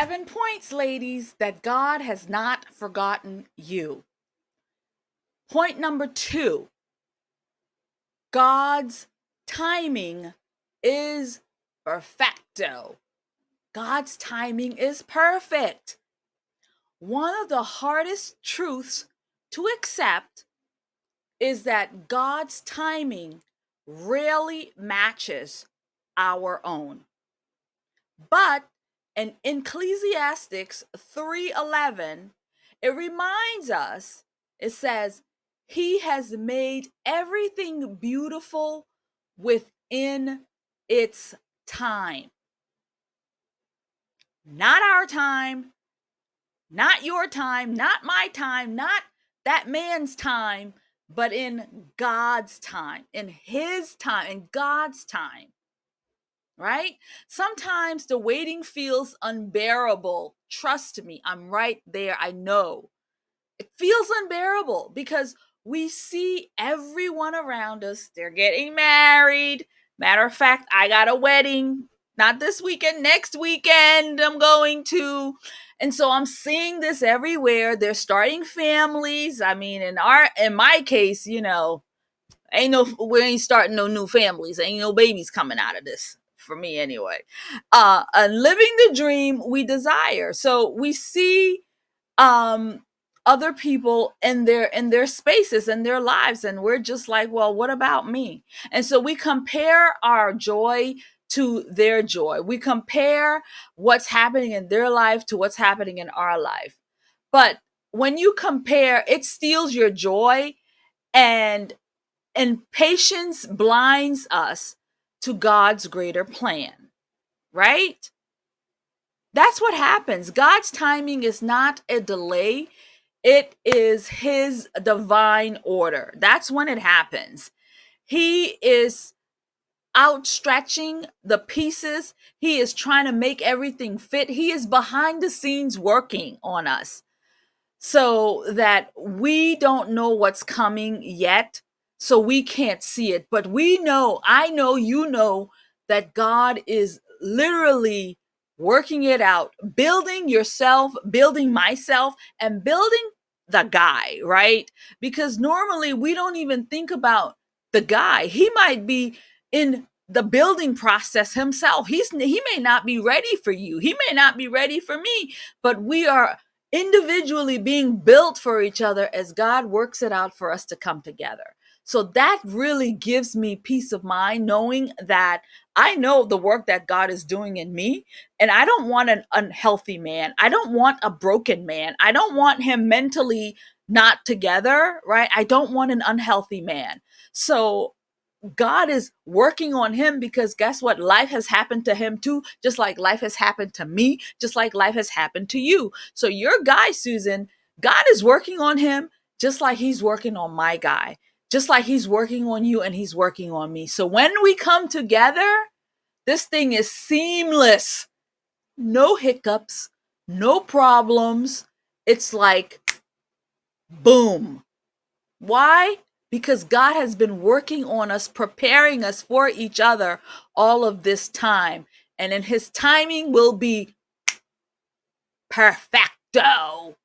7 points, ladies, that God has not forgotten you. Point number 2, God's timing is perfecto. God's timing is perfect. One of the hardest truths to accept is that God's timing rarely matches our own. But in Ecclesiastes 3:11, it reminds us, it says, He has made everything beautiful within its time. Not our time, not your time, not my time, not that man's time, but in God's time, in His time, in God's time. Right? Sometimes the waiting feels unbearable. Trust me, I'm right there. I know. It feels unbearable because we see everyone around us. They're getting married. Matter of fact, I got a wedding, not this weekend, next weekend I'm going to. And so I'm seeing this everywhere. They're starting families. I mean, in my case, we ain't starting no new families. Ain't no babies coming out of this for me anyway. And living the dream we desire. So we see um other people in their spaces and their lives, and we're just like, well, what about me? And so we compare our joy to their joy. We compare what's happening in their life to what's happening in our life. But when you compare, it steals your joy, and patience blinds us to God's greater plan, right? That's what happens. God's timing is not a delay, it is His divine order. That's when it happens. He is outstretching the pieces, He is trying to make everything fit. He is behind the scenes working on us so that we don't know what's coming yet, so we can't see it. But we know, I know, you know, that God is literally working it out, building yourself, building myself, and building the guy, right? Because normally we don't even think about the guy. He might be in the building process himself. He may not be ready for you. He may not be ready for me, but we are individually being built for each other as God works it out for us to come together. So that really gives me peace of mind, knowing that I know the work that God is doing in me. And I don't want an unhealthy man. I don't want a broken man. I don't want him mentally not together, right? I don't want an unhealthy man. So God is working on him, because guess what? Life has happened to him too, just like life has happened to me, just like life has happened to you. So your guy, Susan, God is working on him just like He's working on my guy, just like He's working on you and He's working on me. So when we come together, this thing is seamless. No hiccups, no problems. It's like boom. Why? Because God has been working on us, preparing us for each other all of this time. And in His timing will be perfecto.